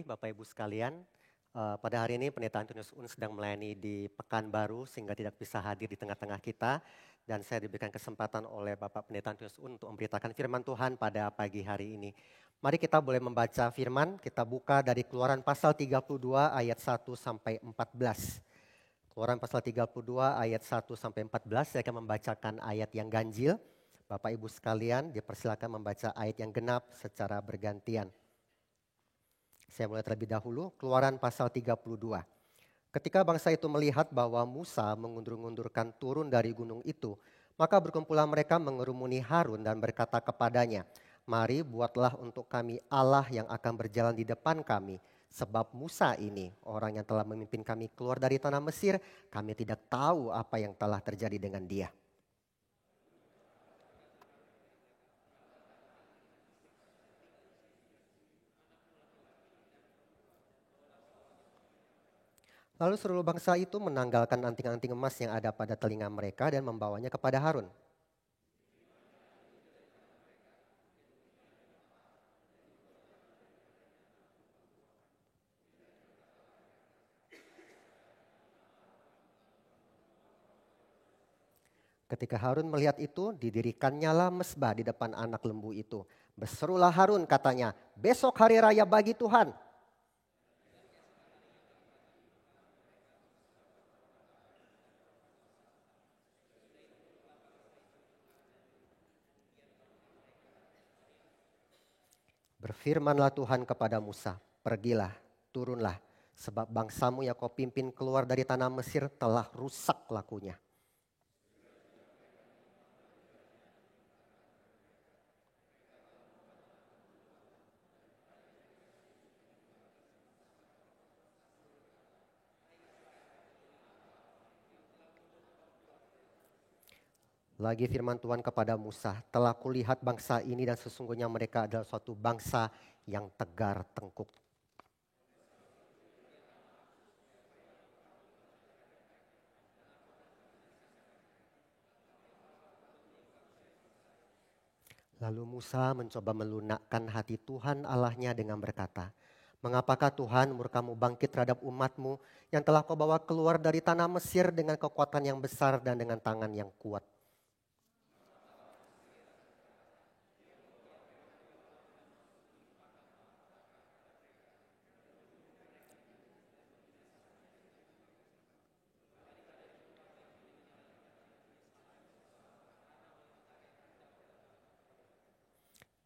Bapak Ibu sekalian, pada hari ini Pendeta Antonius Un sedang melayani di Pekanbaru sehingga tidak bisa hadir di tengah-tengah kita. Dan saya diberikan kesempatan oleh Bapak Pendeta Antonius Un untuk memberitakan firman Tuhan pada pagi hari ini. Mari kita boleh membaca firman, kita buka dari Keluaran pasal 32 ayat 1 sampai 14. Keluaran pasal 32 ayat 1 sampai 14, saya akan membacakan ayat yang ganjil. Bapak Ibu sekalian dipersilakan membaca ayat yang genap secara bergantian. Saya mulai terlebih dahulu, Keluaran pasal 32. Ketika bangsa itu melihat bahwa Musa mengundur-undurkan turun dari gunung itu, maka berkumpulah mereka mengerumuni Harun dan berkata kepadanya, "Mari buatlah untuk kami Allah yang akan berjalan di depan kami. Sebab Musa ini, orang yang telah memimpin kami keluar dari tanah Mesir, kami tidak tahu apa yang telah terjadi dengan dia." Lalu seluruh bangsa itu menanggalkan anting-anting emas yang ada pada telinga mereka dan membawanya kepada Harun. Ketika Harun melihat itu, didirikannya mesbah di depan anak lembu itu. Berserulah Harun katanya, "Besok hari raya bagi Tuhan." Berfirmanlah Tuhan kepada Musa, "Pergilah, turunlah, sebab bangsamu yang kau pimpin keluar dari tanah Mesir telah rusak lakunya." Lagi firman Tuhan kepada Musa, "Telah kulihat bangsa ini dan sesungguhnya mereka adalah suatu bangsa yang tegar tengkuk." Lalu Musa mencoba melunakkan hati Tuhan Allahnya dengan berkata, "Mengapakah Tuhan murka-Mu bangkit terhadap umat-Mu yang telah Kau bawa keluar dari tanah Mesir dengan kekuatan yang besar dan dengan tangan yang kuat?"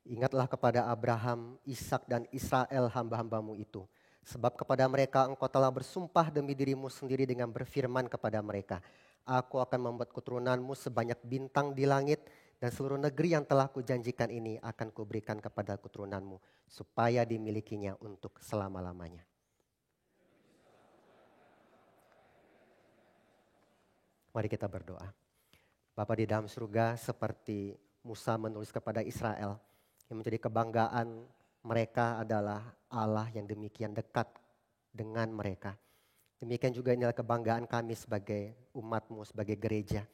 Ingatlah kepada Abraham, Ishak dan Israel hamba-hambamu itu. Sebab kepada mereka engkau telah bersumpah demi dirimu sendiri dengan berfirman kepada mereka, "Aku akan membuat keturunanmu sebanyak bintang di langit dan seluruh negeri yang telah kujanjikan ini akan kuberikan kepada keturunanmu supaya dimilikinya untuk selama-lamanya." Mari kita berdoa. Bapa di dalam surga, seperti Musa menulis kepada Israel, yang menjadi kebanggaan mereka adalah Allah yang demikian dekat dengan mereka. Demikian juga inilah kebanggaan kami sebagai umat-Mu, sebagai gereja.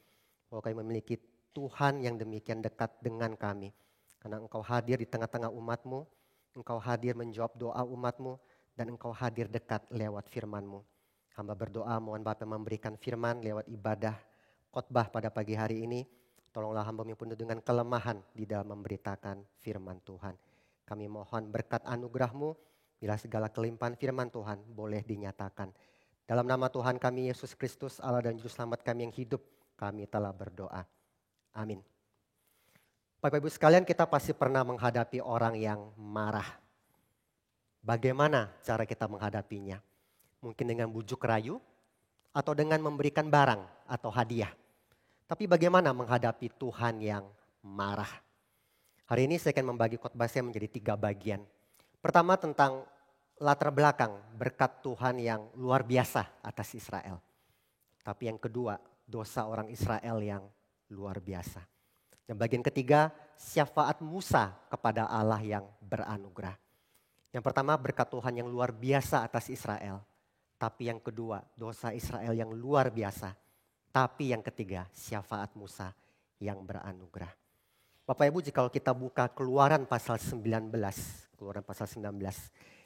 Bahwa kami memiliki Tuhan yang demikian dekat dengan kami. Karena Engkau hadir di tengah-tengah umat-Mu, Engkau hadir menjawab doa umat-Mu, dan Engkau hadir dekat lewat firman-Mu. Hamba berdoa mohon Bapa memberikan firman lewat ibadah khotbah pada pagi hari ini. Tolonglah hamba yang penuh dengan kelemahan di dalam memberitakan firman Tuhan. Kami mohon berkat anugerah-Mu bila segala kelimpahan firman Tuhan boleh dinyatakan. Dalam nama Tuhan kami Yesus Kristus, Allah dan Juru Selamat kami yang hidup, kami telah berdoa. Amin. Bapak Ibu sekalian, kita pasti pernah menghadapi orang yang marah. Bagaimana cara kita menghadapinya? Mungkin dengan bujuk rayu atau dengan memberikan barang atau hadiah. Tapi bagaimana menghadapi Tuhan yang marah? Hari ini saya akan membagi khotbah saya menjadi 3 bagian. Pertama tentang latar belakang berkat Tuhan yang luar biasa atas Israel. Tapi yang kedua, dosa orang Israel yang luar biasa. Dan bagian ketiga, syafaat Musa kepada Allah yang beranugerah. Yang pertama, berkat Tuhan yang luar biasa atas Israel. Tapi yang kedua, dosa Israel yang luar biasa. Tapi yang ketiga, syafaat Musa yang beranugerah. Bapak Ibu, jika kita buka Keluaran pasal 19, Keluaran pasal 19.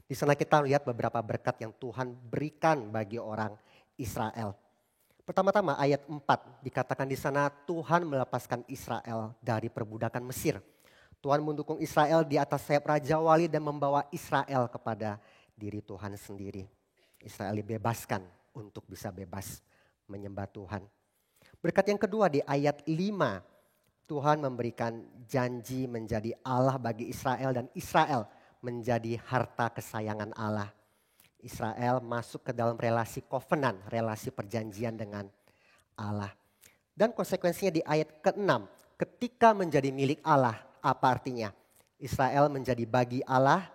Di sana kita lihat beberapa berkat yang Tuhan berikan bagi orang Israel. Pertama-tama ayat 4 dikatakan di sana Tuhan melepaskan Israel dari perbudakan Mesir. Tuhan mendukung Israel di atas sayap Raja Wali dan membawa Israel kepada diri Tuhan sendiri. Israel dibebaskan untuk bisa bebas menyembah Tuhan. Berkat yang kedua di ayat 5, Tuhan memberikan janji menjadi Allah bagi Israel dan Israel menjadi harta kesayangan Allah. Israel masuk ke dalam relasi covenant, relasi perjanjian dengan Allah. Dan konsekuensinya di ayat ke-6, ketika menjadi milik Allah, apa artinya? Israel menjadi bagi Allah,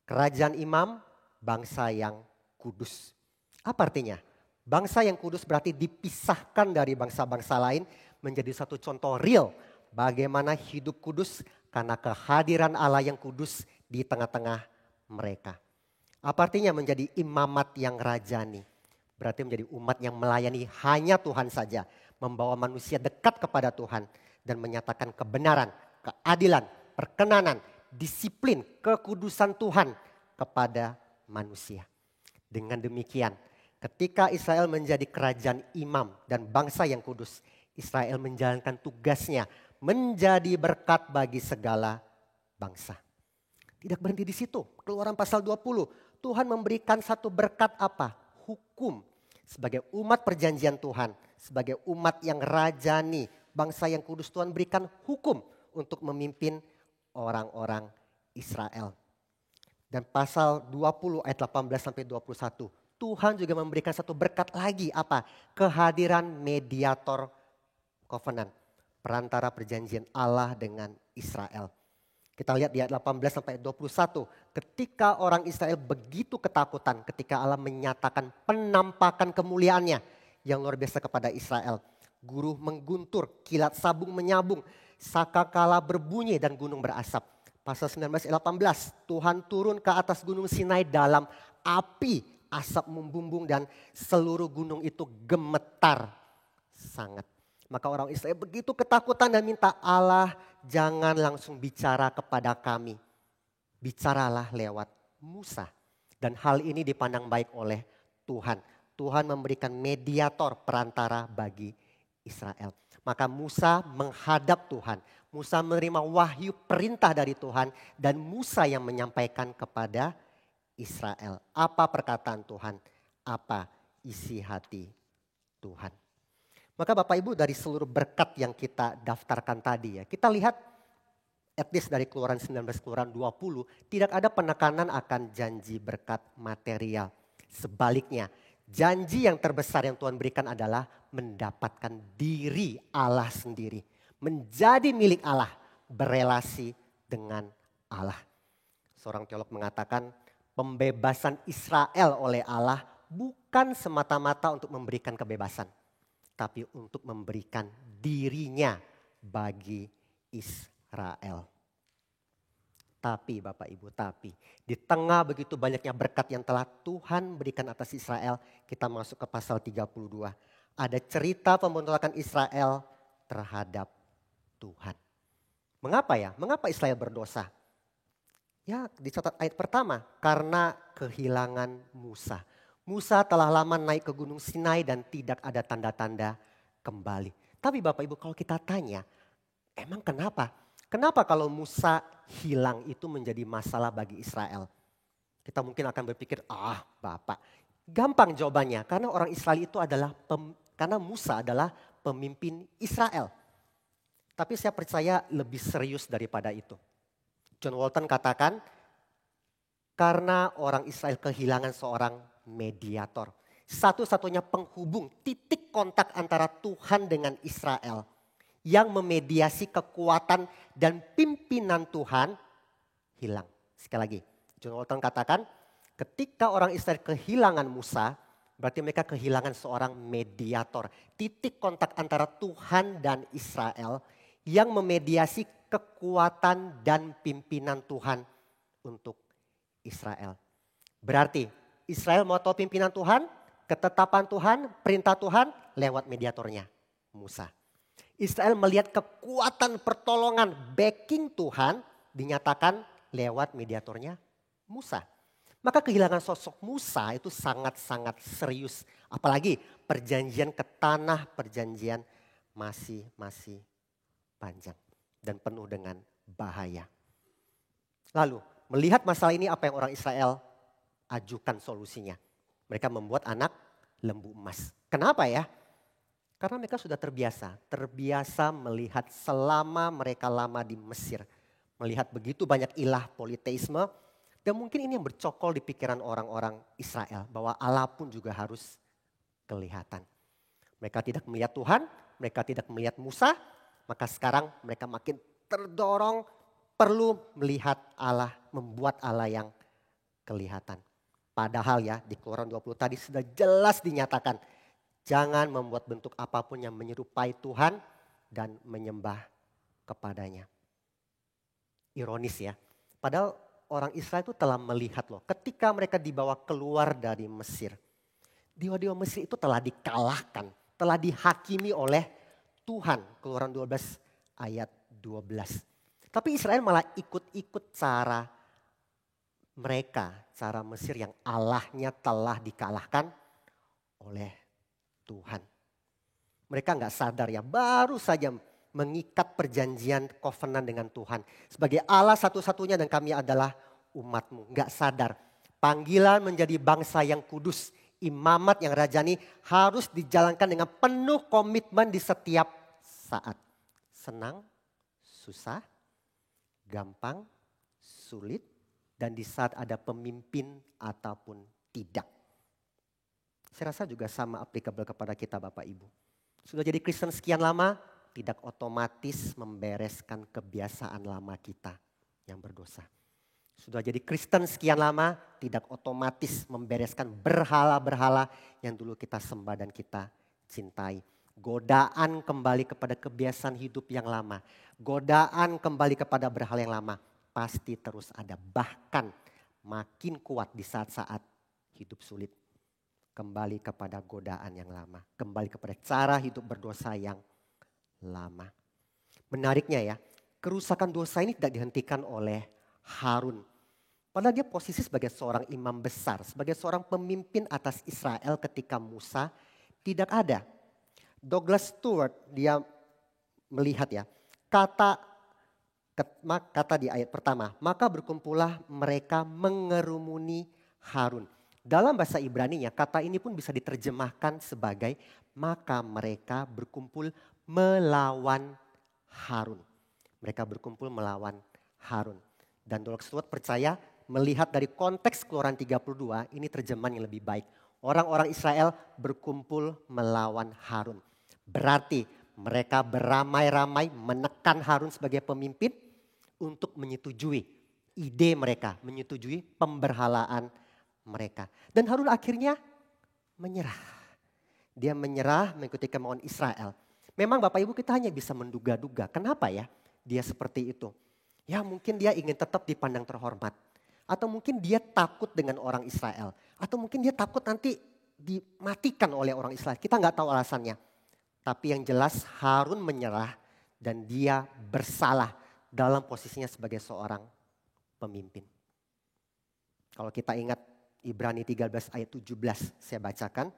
kerajaan imam, bangsa yang kudus. Apa artinya? Bangsa yang kudus berarti dipisahkan dari bangsa-bangsa lain menjadi satu contoh real bagaimana hidup kudus karena kehadiran Allah yang kudus di tengah-tengah mereka. Apa artinya menjadi imamat yang rajani? Berarti menjadi umat yang melayani hanya Tuhan saja. Membawa manusia dekat kepada Tuhan dan menyatakan kebenaran, keadilan, perkenanan, disiplin, kekudusan Tuhan kepada manusia. Dengan demikian, ketika Israel menjadi kerajaan imam dan bangsa yang kudus, Israel menjalankan tugasnya menjadi berkat bagi segala bangsa. Tidak berhenti di situ. Keluaran pasal 20, Tuhan memberikan satu berkat apa? Hukum. Sebagai umat perjanjian Tuhan, sebagai umat yang rajani, bangsa yang kudus, Tuhan berikan hukum untuk memimpin orang-orang Israel. Dan pasal 20 ayat 18 sampai 21, Tuhan juga memberikan satu berkat lagi apa? Kehadiran mediator covenant, perantara perjanjian Allah dengan Israel. Kita lihat di ayat 18 sampai 21, ketika orang Israel begitu ketakutan ketika Allah menyatakan penampakan kemuliaannya yang luar biasa kepada Israel. Guru mengguntur, kilat sabung menyabung, sakakala berbunyi dan gunung berasap. Pasal 19 ayat 18, Tuhan turun ke atas gunung Sinai dalam api, asap membumbung dan seluruh gunung itu gemetar sangat. Maka orang Israel begitu ketakutan dan minta Allah jangan langsung bicara kepada kami. Bicaralah lewat Musa. Dan hal ini dipandang baik oleh Tuhan. Tuhan memberikan mediator perantara bagi Israel. Maka Musa menghadap Tuhan. Musa menerima wahyu perintah dari Tuhan. Dan Musa yang menyampaikan kepada Israel. Apa perkataan Tuhan? Apa isi hati Tuhan? Maka Bapak Ibu dari seluruh berkat yang kita daftarkan tadi ya. Kita lihat at least dari keluaran 19, keluaran 20. Tidak ada penekanan akan janji berkat material. Sebaliknya janji yang terbesar yang Tuhan berikan adalah mendapatkan diri Allah sendiri. Menjadi milik Allah, berelasi dengan Allah. Seorang teolog mengatakan pembebasan Israel oleh Allah bukan semata-mata untuk memberikan kebebasan. Tapi untuk memberikan dirinya bagi Israel. Tapi Bapak Ibu, di tengah begitu banyaknya berkat yang telah Tuhan berikan atas Israel, kita masuk ke pasal 32. Ada cerita pemberontakan Israel terhadap Tuhan. Mengapa ya? Mengapa Israel berdosa? Ya dicatat ayat pertama, karena kehilangan Musa. Musa telah lama naik ke gunung Sinai dan tidak ada tanda-tanda kembali. Tapi Bapak Ibu kalau kita tanya, emang kenapa? Kenapa kalau Musa hilang itu menjadi masalah bagi Israel? Kita mungkin akan berpikir, Bapak. Gampang jawabannya, karena orang Israel itu karena Musa adalah pemimpin Israel. Tapi saya percaya lebih serius daripada itu. John Walton katakan, karena orang Israel kehilangan seorang mediator. Satu-satunya penghubung, titik kontak antara Tuhan dengan Israel. Yang memediasi kekuatan dan pimpinan Tuhan hilang. Sekali lagi, John Walton katakan ketika orang Israel kehilangan Musa, berarti mereka kehilangan seorang mediator. Titik kontak antara Tuhan dan Israel yang memediasi kekuatan dan pimpinan Tuhan untuk Israel. Berarti Israel mau tahu pimpinan Tuhan, ketetapan Tuhan, perintah Tuhan lewat mediatornya, Musa. Israel melihat kekuatan pertolongan backing Tuhan dinyatakan lewat mediatornya Musa. Maka kehilangan sosok Musa itu sangat-sangat serius. Apalagi perjanjian ke tanah perjanjian masih panjang dan penuh dengan bahaya. Lalu melihat masalah ini apa yang orang Israel ajukan solusinya. Mereka membuat anak lembu emas. Kenapa ya? Karena mereka sudah terbiasa melihat selama mereka lama di Mesir. Melihat begitu banyak ilah politeisme. Dan mungkin ini yang bercokol di pikiran orang-orang Israel. Bahwa Allah pun juga harus kelihatan. Mereka tidak melihat Tuhan, mereka tidak melihat Musa. Maka sekarang mereka makin terdorong perlu melihat Allah, membuat Allah yang kelihatan. Padahal ya di Keluaran 20 tadi sudah jelas dinyatakan. Jangan membuat bentuk apapun yang menyerupai Tuhan dan menyembah kepadanya. Ironis ya. Padahal orang Israel itu telah melihat loh. Ketika mereka dibawa keluar dari Mesir. Dewa-dewa Mesir itu telah dikalahkan. Telah dihakimi oleh Tuhan. Keluaran 12 ayat 12. Tapi Israel malah ikut-ikut cara mereka. Cara Mesir yang Allahnya telah dikalahkan oleh Tuhan. Mereka nggak sadar ya, baru saja mengikat perjanjian covenant dengan Tuhan. Sebagai Allah satu-satunya dan kami adalah umatmu. Nggak sadar, panggilan menjadi bangsa yang kudus, imamat yang rajani harus dijalankan dengan penuh komitmen di setiap saat. Senang, susah, gampang, sulit, dan di saat ada pemimpin ataupun tidak. Saya rasa juga sama applicable kepada kita Bapak Ibu. Sudah jadi Kristen sekian lama, tidak otomatis membereskan kebiasaan lama kita yang berdosa. Sudah jadi Kristen sekian lama, tidak otomatis membereskan berhala-berhala yang dulu kita sembah dan kita cintai. Godaan kembali kepada kebiasaan hidup yang lama. Godaan kembali kepada berhala yang lama. Pasti terus ada, bahkan makin kuat di saat-saat hidup sulit. Kembali kepada godaan yang lama. Kembali kepada cara hidup berdosa yang lama. Menariknya ya, kerusakan dosa ini tidak dihentikan oleh Harun. Padahal dia posisi sebagai seorang imam besar. Sebagai seorang pemimpin atas Israel ketika Musa tidak ada. Douglas Stewart dia melihat ya, kata di ayat pertama. Maka berkumpullah mereka mengerumuni Harun. Dalam bahasa Ibrani-nya kata ini pun bisa diterjemahkan sebagai maka mereka berkumpul melawan Harun. Mereka berkumpul melawan Harun. Dan Douglas Stewart percaya melihat dari konteks Keluaran 32 ini terjemahan yang lebih baik. Orang-orang Israel berkumpul melawan Harun. Berarti mereka beramai-ramai menekan Harun sebagai pemimpin untuk menyetujui ide mereka, menyetujui pemberhalaan mereka. Dan Harun akhirnya menyerah. Dia menyerah mengikuti kemauan Israel. Memang Bapak Ibu kita hanya bisa menduga-duga. Kenapa ya dia seperti itu? Ya mungkin dia ingin tetap dipandang terhormat. Atau mungkin dia takut dengan orang Israel. Atau mungkin dia takut nanti dimatikan oleh orang Israel. Kita nggak tahu alasannya. Tapi yang jelas Harun menyerah dan dia bersalah dalam posisinya sebagai seorang pemimpin. Kalau kita ingat Ibrani 13 ayat 17 saya bacakan.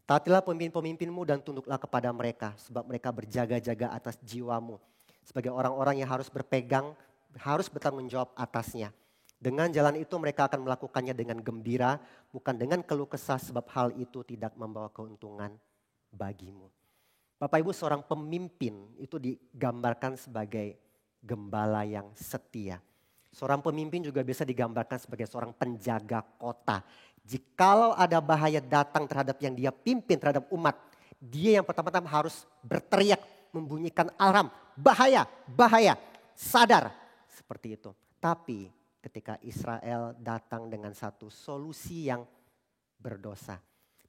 Taatilah pemimpin-pemimpinmu dan tunduklah kepada mereka sebab mereka berjaga-jaga atas jiwamu. Sebagai orang-orang yang harus berpegang, harus bertanggung jawab atasnya. Dengan jalan itu mereka akan melakukannya dengan gembira, bukan dengan keluh kesah sebab hal itu tidak membawa keuntungan bagimu. Bapak Ibu, seorang pemimpin itu digambarkan sebagai gembala yang setia. Seorang pemimpin juga bisa digambarkan sebagai seorang penjaga kota. Jikalau ada bahaya datang terhadap yang dia pimpin terhadap umat, dia yang pertama-tama harus berteriak, membunyikan alarm, bahaya, bahaya, sadar. Seperti itu. Tapi ketika Israel datang dengan satu solusi yang berdosa,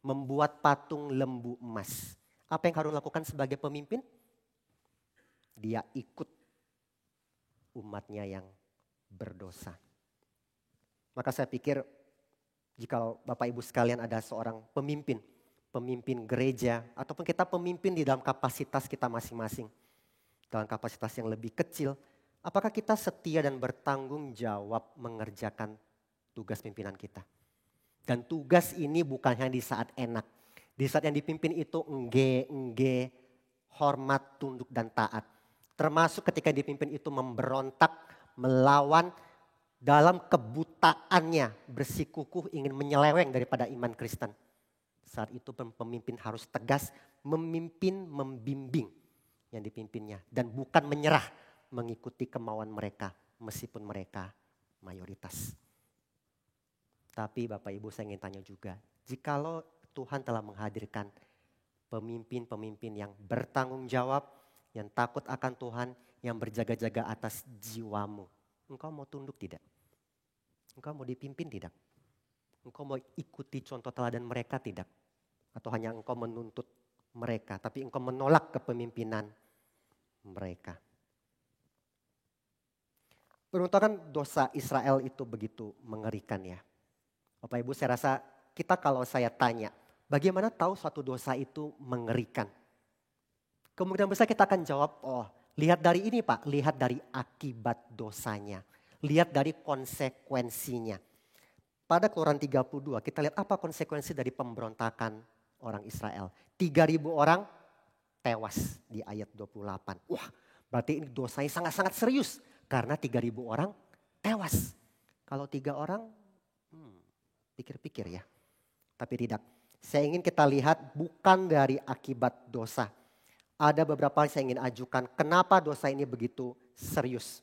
membuat patung lembu emas. Apa yang Harun lakukan sebagai pemimpin? Dia ikut umatnya yang berdosa. Maka saya pikir jika Bapak Ibu sekalian ada seorang pemimpin, pemimpin gereja ataupun kita pemimpin di dalam kapasitas kita masing-masing, dalam kapasitas yang lebih kecil, apakah kita setia dan bertanggung jawab mengerjakan tugas pimpinan kita. Dan tugas ini bukan hanya di saat enak. Di saat yang dipimpin itu engge, hormat, tunduk dan taat. Termasuk ketika dipimpin itu memberontak, melawan, dalam kebutaannya bersikukuh ingin menyeleweng daripada iman Kristen. Saat itu pemimpin harus tegas, memimpin, membimbing yang dipimpinnya. Dan bukan menyerah mengikuti kemauan mereka meskipun mereka mayoritas. Tapi Bapak Ibu saya ingin tanya juga, jikalau Tuhan telah menghadirkan pemimpin-pemimpin yang bertanggung jawab, yang takut akan Tuhan, yang berjaga-jaga atas jiwamu. Engkau mau tunduk tidak? Engkau mau dipimpin tidak? Engkau mau ikuti contoh teladan mereka tidak? Atau hanya engkau menuntut mereka, tapi engkau menolak kepemimpinan mereka? Peruntukan dosa Israel itu begitu mengerikan ya. Bapak Ibu saya rasa kita kalau saya tanya, bagaimana tahu suatu dosa itu mengerikan? Kemungkinan besar kita akan jawab, oh lihat dari ini Pak, lihat dari akibat dosanya. Lihat dari konsekuensinya. Pada Keluaran 32 kita lihat apa konsekuensi dari pemberontakan orang Israel. 3.000 orang tewas di ayat 28. Wah berarti ini dosanya sangat-sangat serius. Karena 3.000 orang tewas. Kalau 3 orang, pikir-pikir ya. Tapi tidak. Saya ingin kita lihat bukan dari akibat dosa. Ada beberapa yang saya ingin ajukan. Kenapa dosa ini begitu serius?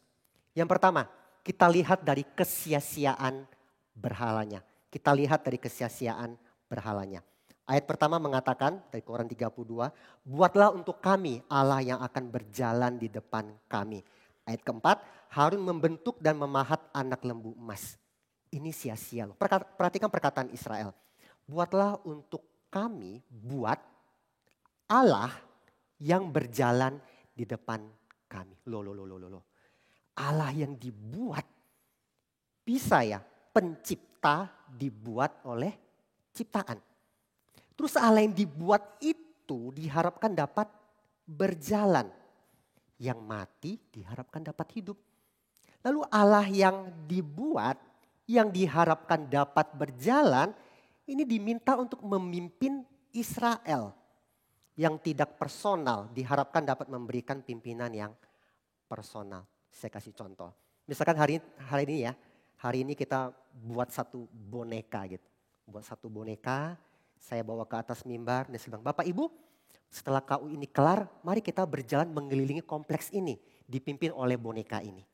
Yang pertama, kita lihat dari kesia-siaan berhalanya. Kita lihat dari kesia-siaan berhalanya. Ayat pertama mengatakan dari Keluaran 32, buatlah untuk kami Allah yang akan berjalan di depan kami. Ayat keempat, Harun membentuk dan memahat anak lembu emas. Ini sia-sia loh. Perhatikan perkataan Israel. Buatlah untuk kami, buat Allah yang berjalan di depan kami. Loh. Allah yang dibuat, bisa ya pencipta dibuat oleh ciptaan. Terus Allah yang dibuat itu diharapkan dapat berjalan. Yang mati diharapkan dapat hidup. Lalu Allah yang dibuat, yang diharapkan dapat berjalan, ini diminta untuk memimpin Israel. Yang tidak personal, diharapkan dapat memberikan pimpinan yang personal. Saya kasih contoh. Misalkan hari ini kita buat satu boneka gitu. Buat satu boneka, saya bawa ke atas mimbar dan saya bilang, Bapak Ibu, setelah KU ini kelar, mari kita berjalan mengelilingi kompleks ini. Dipimpin oleh boneka ini.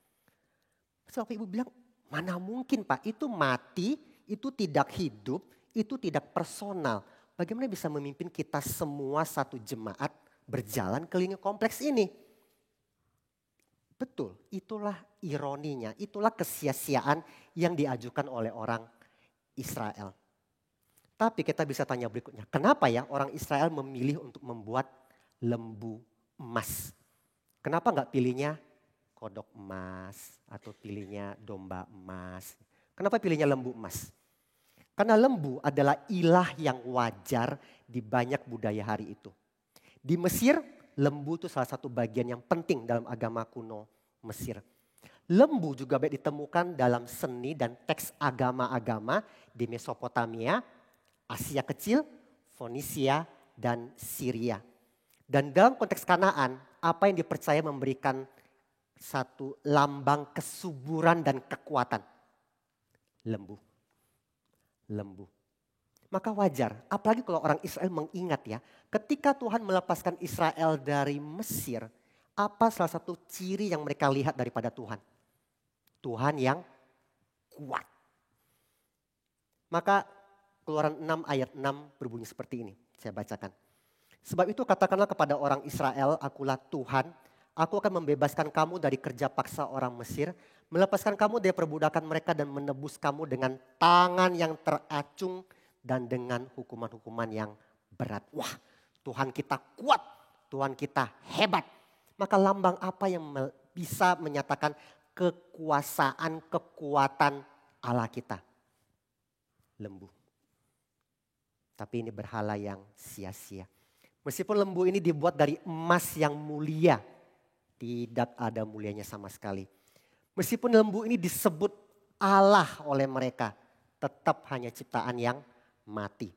Terus Bapak Ibu bilang, mana mungkin Pak, itu mati, itu tidak hidup, itu tidak personal. Bagaimana bisa memimpin kita semua satu jemaat berjalan keliling kompleks ini? Betul, itulah ironinya, itulah kesia-siaan yang diajukan oleh orang Israel. Tapi kita bisa tanya berikutnya, kenapa ya orang Israel memilih untuk membuat lembu emas? Kenapa nggak pilihnya kodok emas atau pilihnya domba emas? Kenapa pilihnya lembu emas? Karena lembu adalah ilah yang wajar di banyak budaya hari itu. Di Mesir, lembu itu salah satu bagian yang penting dalam agama kuno Mesir. Lembu juga banyak ditemukan dalam seni dan teks agama-agama di Mesopotamia, Asia Kecil, Fonisia, dan Syria. Dan dalam konteks Kanaan, apa yang dipercaya memberikan satu lambang kesuburan dan kekuatan? Lembu. Maka wajar, apalagi kalau orang Israel mengingat ya, ketika Tuhan melepaskan Israel dari Mesir, apa salah satu ciri yang mereka lihat daripada Tuhan? Tuhan yang kuat. Maka Keluaran 6 ayat 6 berbunyi seperti ini, saya bacakan. Sebab itu katakanlah kepada orang Israel, akulah Tuhan, aku akan membebaskan kamu dari kerja paksa orang Mesir, melepaskan kamu dari perbudakan mereka dan menebus kamu dengan tangan yang teracung dan dengan hukuman-hukuman yang berat. Wah, Tuhan kita kuat, Tuhan kita hebat. Maka lambang apa yang bisa menyatakan kekuasaan, kekuatan Allah kita? Lembu. Tapi ini berhala yang sia-sia. Meskipun lembu ini dibuat dari emas yang mulia, tidak ada mulianya sama sekali. Meskipun lembu ini disebut Allah oleh mereka, tetap hanya ciptaan yang mati.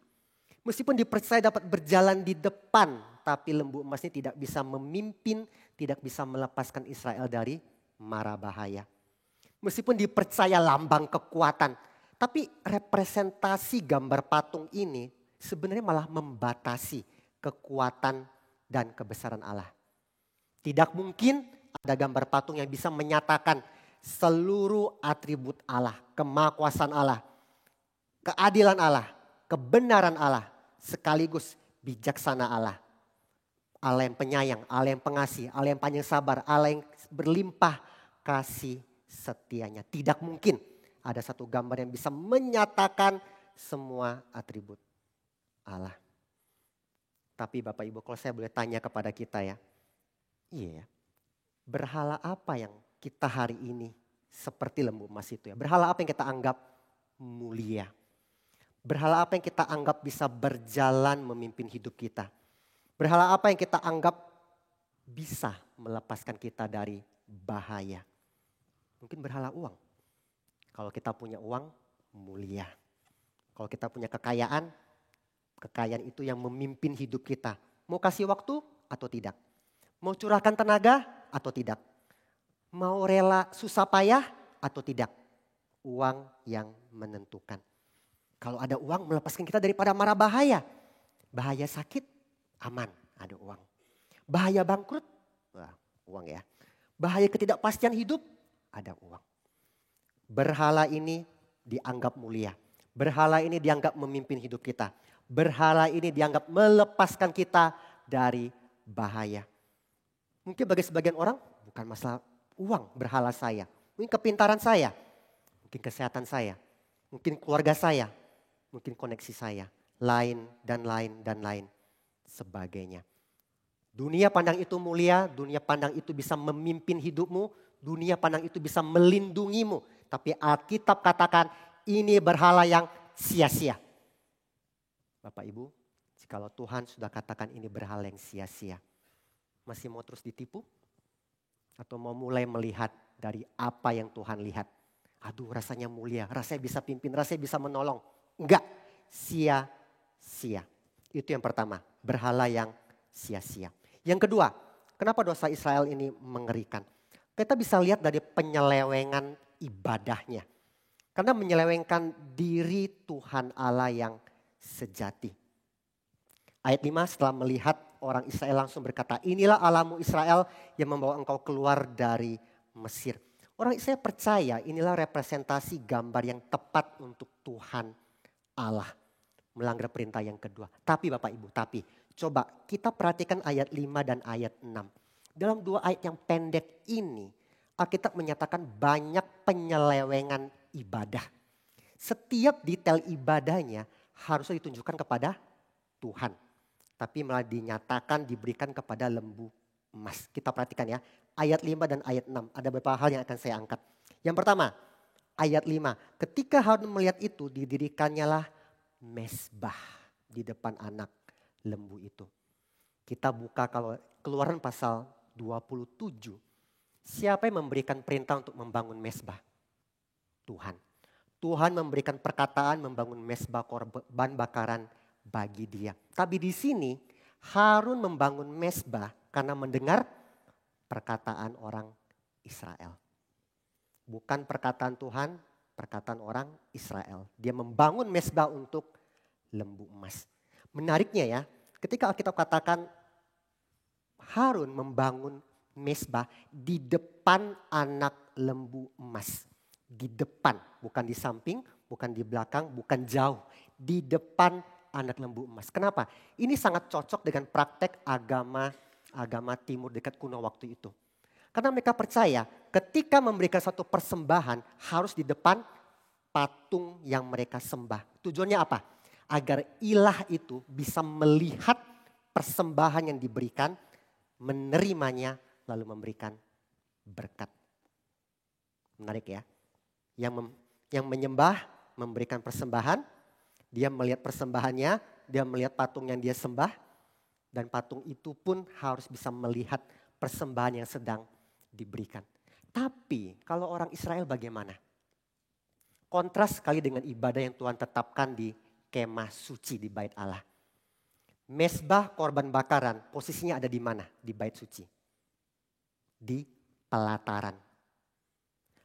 Meskipun dipercaya dapat berjalan di depan, tapi lembu emas ini tidak bisa memimpin, tidak bisa melepaskan Israel dari mara bahaya. Meskipun dipercaya lambang kekuatan, tapi representasi gambar patung ini sebenarnya malah membatasi kekuatan dan kebesaran Allah. Tidak mungkin ada gambar patung yang bisa menyatakan seluruh atribut Allah, kemahakuasaan Allah, keadilan Allah, kebenaran Allah, sekaligus bijaksana Allah. Allah yang penyayang, Allah yang pengasih, Allah yang panjang sabar, Allah yang berlimpah kasih setianya. Tidak mungkin ada satu gambar yang bisa menyatakan semua atribut Allah. Tapi Bapak Ibu, kalau saya boleh tanya kepada kita ya. Iya ya, berhala apa yang kita hari ini seperti lembu emas itu ya. Berhala apa yang kita anggap mulia. Berhala apa yang kita anggap bisa berjalan memimpin hidup kita. Berhala apa yang kita anggap bisa melepaskan kita dari bahaya. Mungkin berhala uang. Kalau kita punya uang, mulia. Kalau kita punya kekayaan, kekayaan itu yang memimpin hidup kita. Mau kasih waktu atau tidak? Mau curahkan tenaga atau tidak? Mau rela susah payah atau tidak? Uang yang menentukan. Kalau ada uang melepaskan kita daripada mara bahaya. Bahaya sakit, aman, ada uang. Bahaya bangkrut, wah, uang ya. Bahaya ketidakpastian hidup, ada uang. Berhala ini dianggap mulia. Berhala ini dianggap memimpin hidup kita. Berhala ini dianggap melepaskan kita dari bahaya. Mungkin bagi sebagian orang bukan masalah uang berhala saya. Mungkin kepintaran saya, mungkin kesehatan saya, mungkin keluarga saya, mungkin koneksi saya. Lain dan lain dan lain sebagainya. Dunia pandang itu mulia, dunia pandang itu bisa memimpin hidupmu, dunia pandang itu bisa melindungimu. Tapi Alkitab katakan ini berhala yang sia-sia. Bapak Ibu, jikalau Tuhan sudah katakan ini berhala yang sia-sia, masih mau terus ditipu? Atau mau mulai melihat dari apa yang Tuhan lihat? Aduh rasanya mulia, rasanya bisa pimpin, rasanya bisa menolong. Enggak, sia-sia. Itu yang pertama, berhala yang sia-sia. Yang kedua, kenapa dosa Israel ini mengerikan? Kita bisa lihat dari penyelewengan ibadahnya. Karena menyelewengkan diri Tuhan Allah yang sejati. Ayat 5 setelah melihat orang Israel langsung berkata, inilah Allahmu Israel yang membawa engkau keluar dari Mesir. Orang Israel percaya inilah representasi gambar yang tepat untuk Tuhan Allah. Melanggar perintah yang kedua. Tapi Bapak Ibu, coba kita perhatikan ayat 5 dan ayat 6. Dalam dua ayat yang pendek ini, Alkitab menyatakan banyak penyelewengan ibadah. Setiap detail ibadahnya harusnya ditunjukkan kepada Tuhan. Tapi malah dinyatakan diberikan kepada lembu emas. Kita perhatikan ya, ayat 5 dan ayat 6. Ada beberapa hal yang akan saya angkat. Yang pertama, ayat 5. Ketika Harun melihat itu, didirikannya lah mezbah di depan anak lembu itu. Kita buka kalau Keluaran pasal 27. Siapa yang memberikan perintah untuk membangun mezbah? Tuhan. Tuhan memberikan perkataan membangun mezbah korban bakaran bagi dia. Tapi di sini Harun membangun mezbah karena mendengar perkataan orang Israel. Bukan perkataan Tuhan, perkataan orang Israel. Dia membangun mezbah untuk lembu emas. Menariknya ya, ketika Alkitab katakan Harun membangun mezbah di depan anak lembu emas. Di depan, bukan di samping, bukan di belakang, bukan jauh. Di depan anak lembu emas. Kenapa? Ini sangat cocok dengan praktek agama timur dekat kuno waktu itu. Karena mereka percaya ketika memberikan satu persembahan harus di depan patung yang mereka sembah. Tujuannya apa? Agar ilah itu bisa melihat persembahan yang diberikan, menerimanya, lalu memberikan berkat. Menarik ya. Yang menyembah, memberikan persembahan, dia melihat persembahannya, dia melihat patung yang dia sembah, dan patung itu pun harus bisa melihat persembahan yang sedang diberikan. Tapi kalau orang Israel bagaimana? Kontras sekali dengan ibadah yang Tuhan tetapkan di kemah suci di bait Allah. Mezbah korban bakaran posisinya ada di mana di bait suci? Di pelataran.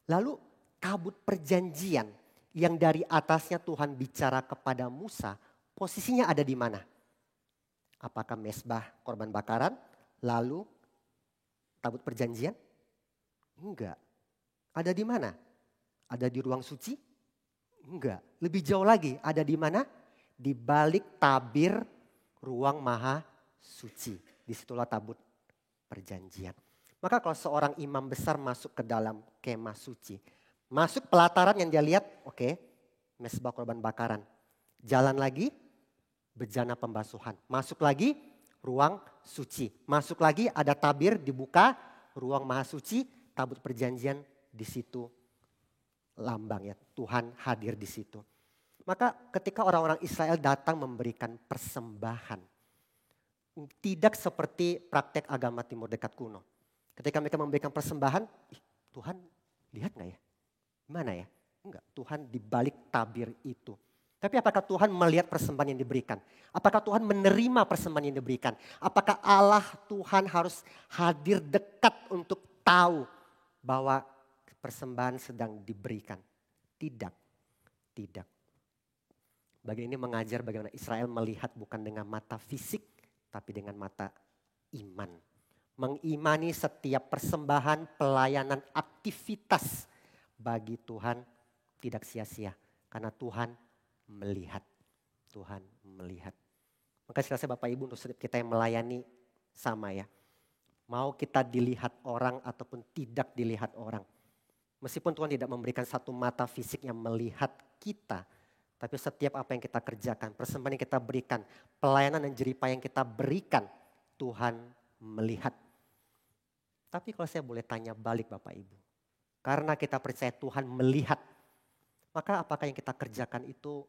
Lalu tabut perjanjian yang dari atasnya Tuhan bicara kepada Musa, posisinya ada di mana? Apakah mezbah korban bakaran, lalu tabut perjanjian? Enggak. Ada di mana? Ada di ruang suci? Enggak. Lebih jauh lagi, ada di mana? Di balik tabir ruang maha suci. Disitulah tabut perjanjian. Maka kalau seorang imam besar masuk ke dalam kemah suci, masuk pelataran yang dia lihat, oke, mezbah korban bakaran. Jalan lagi, bejana pembasuhan. Masuk lagi, ruang suci. Masuk lagi, ada tabir dibuka, ruang maha suci, tabut perjanjian di situ. Lambang ya, Tuhan hadir di situ. Maka ketika orang-orang Israel datang memberikan persembahan, tidak seperti praktek agama Timur Dekat kuno. Ketika mereka memberikan persembahan, Tuhan lihat gak ya? Gimana ya? Enggak, Tuhan di balik tabir itu. Tapi apakah Tuhan melihat persembahan yang diberikan? Apakah Tuhan menerima persembahan yang diberikan? Apakah Allah Tuhan harus hadir dekat untuk tahu bahwa persembahan sedang diberikan? Tidak, tidak. Bagian ini mengajar bagaimana Israel melihat bukan dengan mata fisik, tapi dengan mata iman. Mengimani setiap persembahan, pelayanan, aktivitas bagi Tuhan tidak sia-sia. Karena Tuhan melihat. Tuhan melihat. Maka saya rasa Bapak Ibu untuk setiap kita yang melayani sama ya. Mau kita dilihat orang ataupun tidak dilihat orang. Meskipun Tuhan tidak memberikan satu mata fisik yang melihat kita. Tapi setiap apa yang kita kerjakan, persembahan yang kita berikan, pelayanan dan jeripaya yang kita berikan, Tuhan melihat. Tapi kalau saya boleh tanya balik Bapak Ibu. Karena kita percaya Tuhan melihat. Maka apakah yang kita kerjakan itu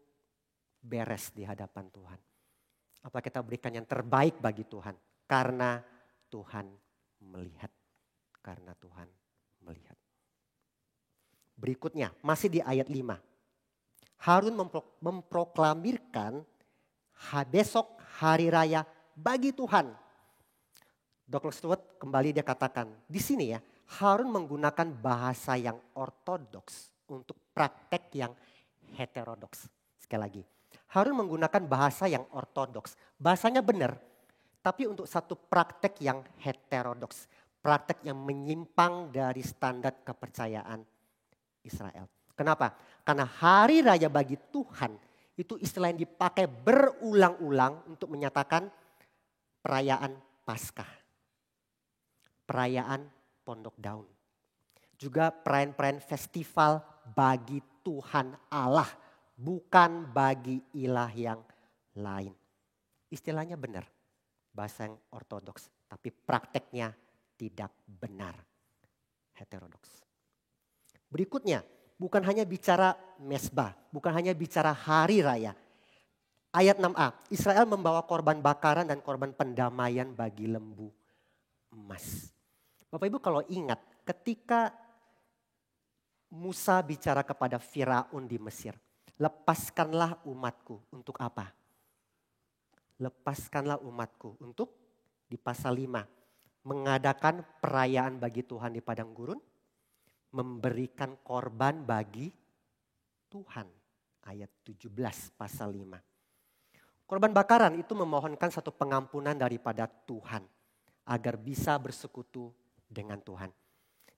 beres di hadapan Tuhan? Apa kita berikan yang terbaik bagi Tuhan? Karena Tuhan melihat. Karena Tuhan melihat. Berikutnya masih di ayat 5. Harun memproklamirkan besok hari raya bagi Tuhan. Dr. Stuart kembali dia katakan di sini ya, Harun menggunakan bahasa yang ortodoks untuk praktek yang heterodoks. Sekali lagi, Harun menggunakan bahasa yang ortodoks. Bahasanya benar, tapi untuk satu praktek yang heterodoks. Praktek yang menyimpang dari standar kepercayaan Israel. Kenapa? Karena hari raya bagi Tuhan itu istilah yang dipakai berulang-ulang untuk menyatakan perayaan Paskah. Perayaan Pondok Daun. Juga perayaan-perayaan festival bagi Tuhan Allah. Bukan bagi ilah yang lain. Istilahnya benar. Bahasa yang ortodoks. Tapi prakteknya tidak benar. Heterodoks. Berikutnya, bukan hanya bicara mezbah, bukan hanya bicara hari raya. Ayat 6a, Israel membawa korban bakaran dan korban pendamaian bagi lembu emas. Bapak Ibu kalau ingat, ketika Musa bicara kepada Firaun di Mesir, lepaskanlah umatku untuk apa? Lepaskanlah umatku untuk di pasal 5, mengadakan perayaan bagi Tuhan di padang gurun, memberikan korban bagi Tuhan. Ayat 17 pasal 5. Korban bakaran itu memohonkan satu pengampunan daripada Tuhan. Agar bisa bersekutu dengan Tuhan.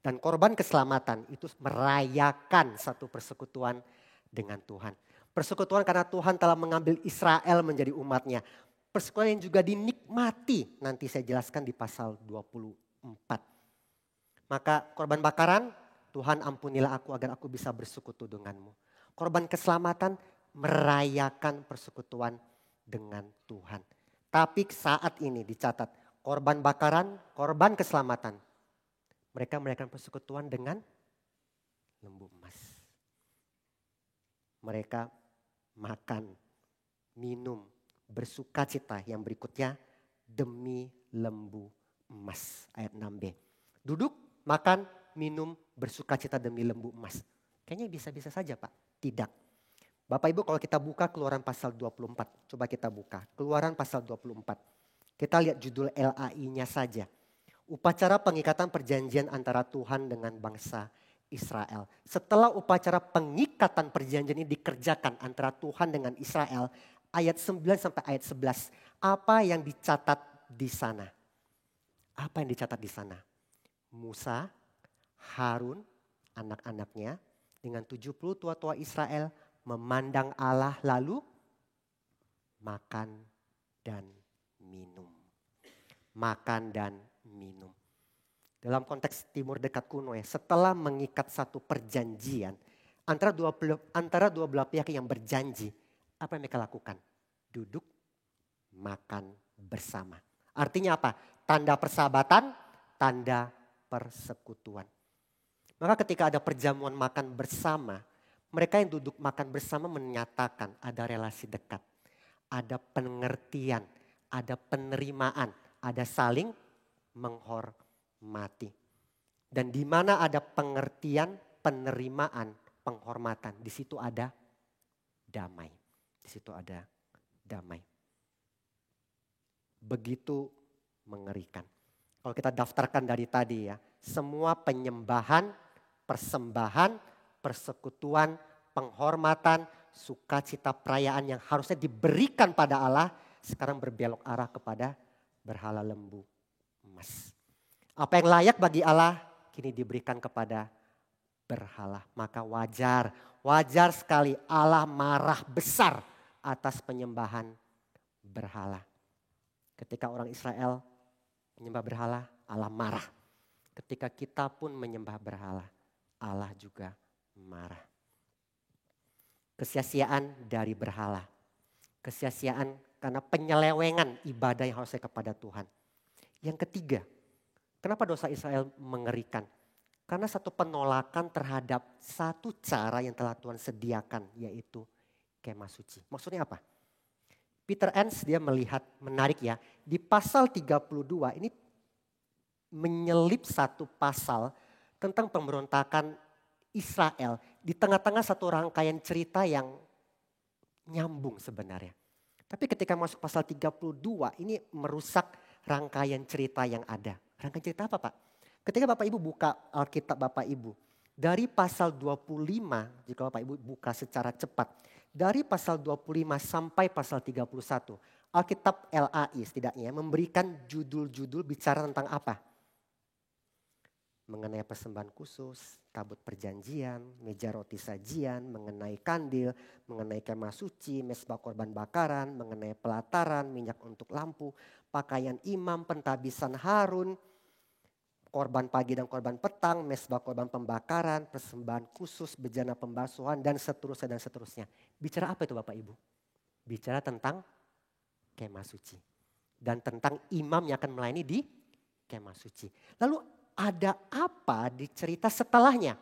Dan korban keselamatan itu merayakan satu persekutuan dengan Tuhan. Persekutuan karena Tuhan telah mengambil Israel menjadi umatnya. Persekutuan yang juga dinikmati. Nanti saya jelaskan di pasal 24. Maka korban bakaran, Tuhan ampunilah aku agar aku bisa bersekutu denganmu. Korban keselamatan merayakan persekutuan dengan Tuhan. Tapi saat ini dicatat korban bakaran, korban keselamatan. Mereka merayakan persekutuan dengan lembu emas. Mereka makan, minum, bersukacita yang berikutnya demi lembu emas. Ayat 6b. Duduk, makan, minum, bersukacita demi lembu emas. Kayaknya bisa-bisa saja Pak. Tidak. Bapak Ibu kalau kita buka Keluaran pasal 24. Coba kita buka. Keluaran pasal 24. Kita lihat judul LAI-nya saja. Upacara pengikatan perjanjian antara Tuhan dengan bangsa Israel. Setelah upacara pengikatan perjanjian ini dikerjakan antara Tuhan dengan Israel. Ayat 9 sampai ayat 11. Apa yang dicatat di sana? Apa yang dicatat di sana? Musa, Harun, anak-anaknya dengan 70 tua-tua Israel memandang Allah lalu makan dan minum. Makan dan minum. Dalam konteks timur dekat kuno ya, setelah mengikat satu perjanjian antara dua belah pihak yang berjanji, apa yang mereka lakukan? Duduk, makan bersama. Artinya apa? Tanda persahabatan, tanda persekutuan. Maka ketika ada perjamuan makan bersama, mereka yang duduk makan bersama menyatakan ada relasi dekat. Ada pengertian, ada penerimaan, ada saling menghormati. Dan di mana ada pengertian, penerimaan, penghormatan, di situ ada damai. Di situ ada damai. Begitu mengerikan. Kalau kita daftarkan dari tadi ya, semua penyembahan, persembahan, persekutuan, penghormatan, sukacita perayaan yang harusnya diberikan pada Allah, sekarang berbelok arah kepada berhala lembu emas. Apa yang layak bagi Allah, kini diberikan kepada berhala. Maka wajar sekali Allah marah besar atas penyembahan berhala. Ketika orang Israel menyembah berhala, Allah marah. Ketika kita pun menyembah berhala, Allah juga marah. Kesia-siaan dari berhala. Kesia-siaan karena penyelewengan ibadah yang harusnya kepada Tuhan. Yang ketiga, kenapa dosa Israel mengerikan? Karena satu penolakan terhadap satu cara yang telah Tuhan sediakan, yaitu kemah suci. Maksudnya apa? Peter Enns dia melihat menarik ya, di pasal 32 ini menyelip satu pasal tentang pemberontakan Israel di tengah-tengah satu rangkaian cerita yang nyambung sebenarnya. Tapi ketika masuk pasal 32 ini merusak rangkaian cerita yang ada. Rangkaian cerita apa Pak? Ketika Bapak Ibu buka Alkitab Bapak Ibu, dari pasal 25 jika Bapak Ibu buka secara cepat, dari pasal 25 sampai pasal 31, Alkitab LAI setidaknya memberikan judul-judul bicara tentang apa? Mengenai persembahan khusus, tabut perjanjian, meja roti sajian, mengenai kandil, mengenai kemah suci, mezbah korban bakaran, mengenai pelataran, minyak untuk lampu, pakaian imam, pentabisan Harun, korban pagi dan korban petang, mezbah korban pembakaran, persembahan khusus, bejana pembasuhan, dan seterusnya dan seterusnya. Bicara apa itu Bapak Ibu? Bicara tentang kemah suci. Dan tentang imam yang akan melayani di kemah suci. Lalu ada apa di cerita setelahnya?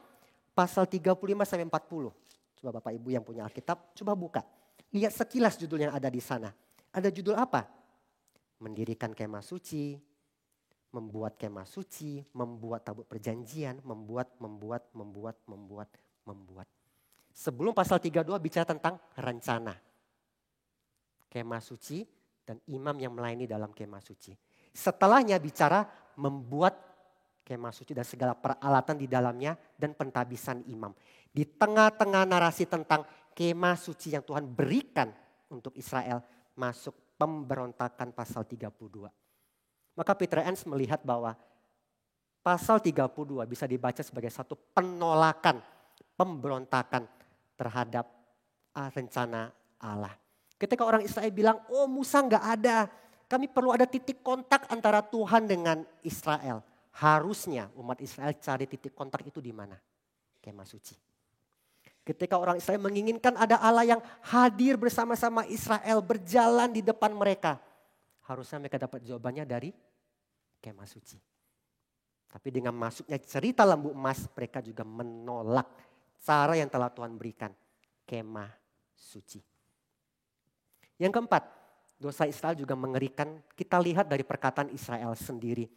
Pasal 35 sampai 40. Coba Bapak Ibu yang punya Alkitab, coba buka. Lihat sekilas judul yang ada di sana. Ada judul apa? Mendirikan kemah suci, membuat kemah suci, membuat tabut perjanjian, membuat. Sebelum pasal 32 bicara tentang rencana. Kemah suci dan imam yang melayani dalam kemah suci. Setelahnya bicara membuat kemah suci dan segala peralatan di dalamnya dan pentabisan imam. Di tengah-tengah narasi tentang kemah suci yang Tuhan berikan untuk Israel, masuk pemberontakan pasal 32. Maka Peter Enns melihat bahwa pasal 32 bisa dibaca sebagai satu penolakan, pemberontakan terhadap rencana Allah. Ketika orang Israel bilang, oh Musa nggak ada, kami perlu ada titik kontak antara Tuhan dengan Israel. Harusnya umat Israel cari titik kontak itu di mana? Kemah suci. Ketika orang Israel menginginkan ada Allah yang hadir bersama-sama Israel, berjalan di depan mereka. Harusnya mereka dapat jawabannya dari kemah suci. Tapi dengan masuknya cerita lembu emas, mereka juga menolak cara yang telah Tuhan berikan, kemah suci. Yang keempat, dosa Israel juga mengerikan. Kita lihat dari perkataan Israel sendiri.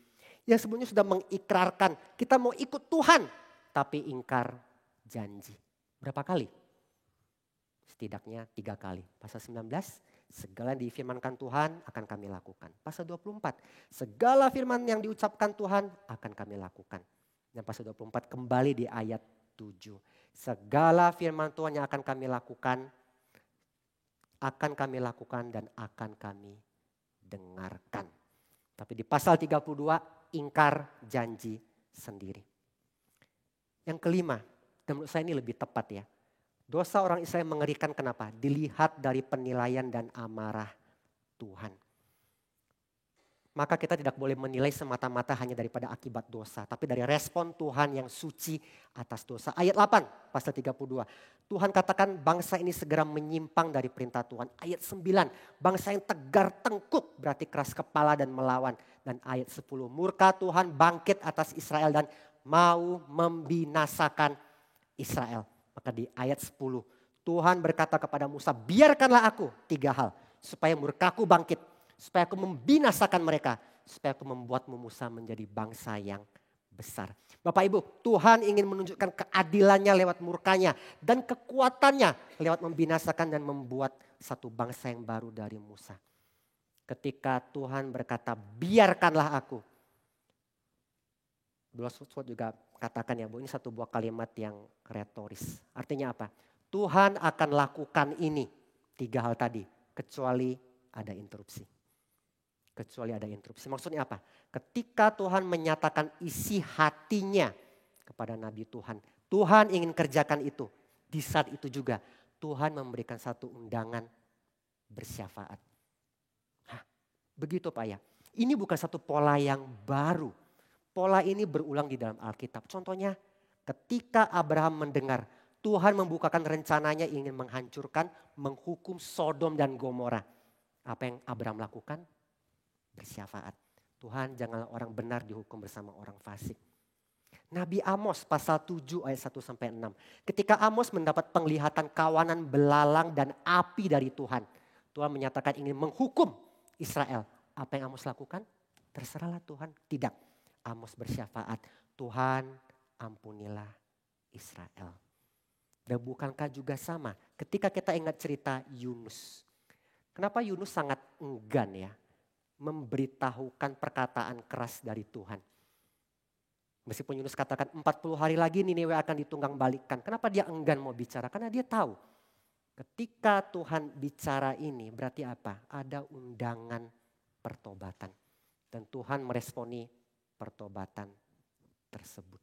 Yang sebelumnya sudah mengikrarkan, kita mau ikut Tuhan, tapi ingkar janji. Berapa kali? Setidaknya 3 kali. Pasal 19, segala yang difirmankan Tuhan akan kami lakukan. Pasal 24, segala firman yang diucapkan Tuhan akan kami lakukan. Dan pasal 24 kembali di ayat 7. Segala firman Tuhan yang akan kami lakukan dan akan kami dengarkan. Tapi di pasal 32 ingkar janji sendiri. Yang kelima, dan menurut saya ini lebih tepat ya. Dosa orang Israel mengerikan kenapa? Dilihat dari penilaian dan amarah Tuhan. Maka kita tidak boleh menilai semata-mata hanya daripada akibat dosa. Tapi dari respon Tuhan yang suci atas dosa. Ayat 8 pasal 32. Tuhan katakan bangsa ini segera menyimpang dari perintah Tuhan. Ayat 9. Bangsa yang tegar tengkuk berarti keras kepala dan melawan. Dan ayat 10. Murka Tuhan bangkit atas Israel dan mau membinasakan Israel. Maka di ayat 10. Tuhan berkata kepada Musa, biarkanlah aku 3 hal. Supaya murkaku bangkit. Supaya aku membinasakan mereka. Supaya aku membuatmu Musa menjadi bangsa yang besar. Bapak Ibu, Tuhan ingin menunjukkan keadilannya lewat murkanya. Dan kekuatannya lewat membinasakan dan membuat satu bangsa yang baru dari Musa. Ketika Tuhan berkata, biarkanlah aku. Bloswood juga katakan ya, Bu, ini satu buah kalimat yang retoris. Artinya apa? Tuhan akan lakukan ini. 3 hal tadi. Kecuali ada interupsi. Maksudnya apa? Ketika Tuhan menyatakan isi hatinya kepada Nabi Tuhan. Tuhan ingin kerjakan itu. Di saat itu juga Tuhan memberikan satu undangan bersyafaat. Begitu Pak ya. Ini bukan satu pola yang baru. Pola ini berulang di dalam Alkitab. Contohnya ketika Abraham mendengar Tuhan membukakan rencananya ingin menghancurkan, menghukum Sodom dan Gomora. Apa yang Abraham lakukan? Bersyafaat. Tuhan janganlah orang benar dihukum bersama orang fasik. Nabi Amos pasal 7 ayat 1-6. Ketika Amos mendapat penglihatan kawanan belalang dan api dari Tuhan. Tuhan menyatakan ingin menghukum Israel. Apa yang Amos lakukan? Terserahlah Tuhan. Tidak. Amos bersyafaat. Tuhan ampunilah Israel. Dan bukankah juga sama ketika kita ingat cerita Yunus. Kenapa Yunus sangat enggan ya memberitahukan perkataan keras dari Tuhan. Meskipun Yunus katakan 40 hari lagi Niniwe akan ditunggang balikkan. Kenapa dia enggan mau bicara? Karena dia tahu ketika Tuhan bicara ini berarti apa? Ada undangan pertobatan. Dan Tuhan meresponi pertobatan tersebut.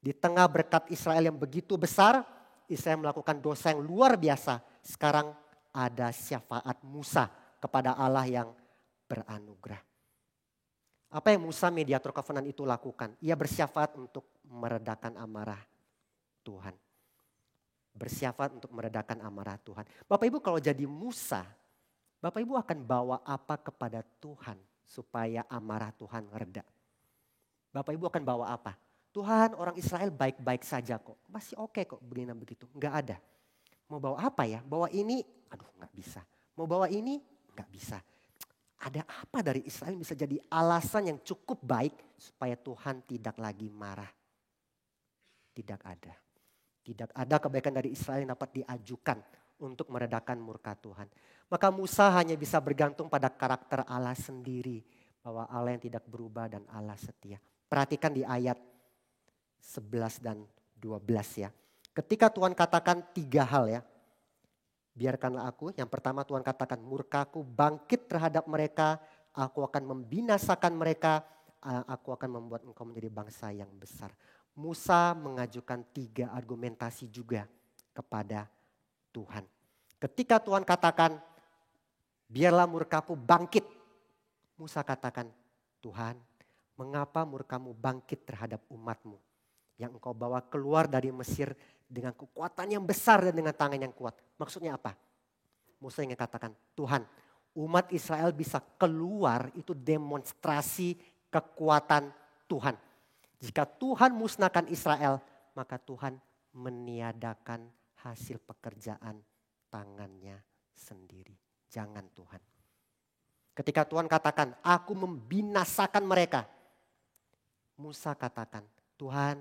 Di tengah berkat Israel yang begitu besar, Israel melakukan dosa yang luar biasa. Sekarang ada syafaat Musa kepada Allah yang beranugerah. Apa yang Musa mediator covenant itu lakukan? Ia bersyafaat untuk meredakan amarah Tuhan. Bapak Ibu kalau jadi Musa, Bapak Ibu akan bawa apa kepada Tuhan supaya amarah Tuhan reda? Bapak Ibu akan bawa apa? Tuhan, orang Israel baik-baik saja kok. Masih oke kok begini begitu. Enggak ada. Mau bawa apa ya? Bawa ini, aduh nggak bisa. Mau bawa ini, nggak bisa. Ada apa dari Israel bisa jadi alasan yang cukup baik supaya Tuhan tidak lagi marah? Tidak ada. Tidak ada kebaikan dari Israel yang dapat diajukan untuk meredakan murka Tuhan. Maka Musa hanya bisa bergantung pada karakter Allah sendiri. Bahwa Allah yang tidak berubah dan Allah setia. Perhatikan di ayat 11 dan 12 ya. Ketika Tuhan katakan 3 hal ya. Biarkanlah aku, yang pertama Tuhan katakan murkaku bangkit terhadap mereka. Aku akan membinasakan mereka. Aku akan membuat engkau menjadi bangsa yang besar. Musa mengajukan 3 argumentasi juga kepada Tuhan. Ketika Tuhan katakan biarlah murkaku bangkit. Musa katakan Tuhan mengapa murkamu bangkit terhadap umatmu. Yang engkau bawa keluar dari Mesir dengan kekuatan yang besar dan dengan tangan yang kuat. Maksudnya apa? Musa ingin katakan, Tuhan, umat Israel bisa keluar itu demonstrasi kekuatan Tuhan. Jika Tuhan musnahkan Israel, maka Tuhan meniadakan hasil pekerjaan tangannya sendiri. Jangan Tuhan. Ketika Tuhan katakan, aku membinasakan mereka. Musa katakan, Tuhan,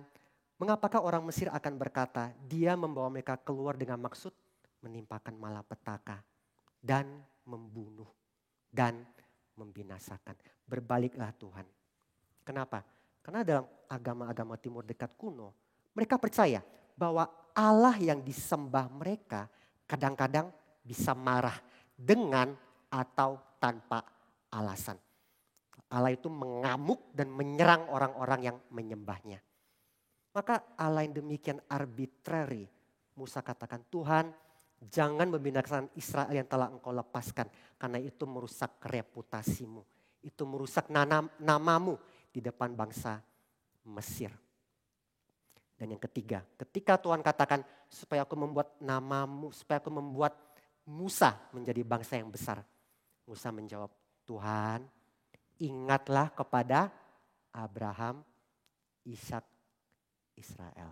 Mengapakah orang Mesir akan berkata, dia membawa mereka keluar dengan maksud menimpakan malapetaka dan membunuh dan membinasakan. Berbaliklah Tuhan. Kenapa? Karena dalam agama-agama Timur Dekat kuno, mereka percaya bahwa Allah yang disembah mereka kadang-kadang bisa marah dengan atau tanpa alasan. Allah itu mengamuk dan menyerang orang-orang yang menyembahnya. Maka Allah yang demikian arbitrary, Musa katakan, Tuhan jangan membinasakan Israel yang telah engkau lepaskan. Karena itu merusak reputasimu. Itu merusak namamu di depan bangsa Mesir. Dan yang ketiga, ketika Tuhan katakan supaya aku membuat namamu, supaya aku membuat Musa menjadi bangsa yang besar. Musa menjawab, Tuhan ingatlah kepada Abraham, Ishak, Israel.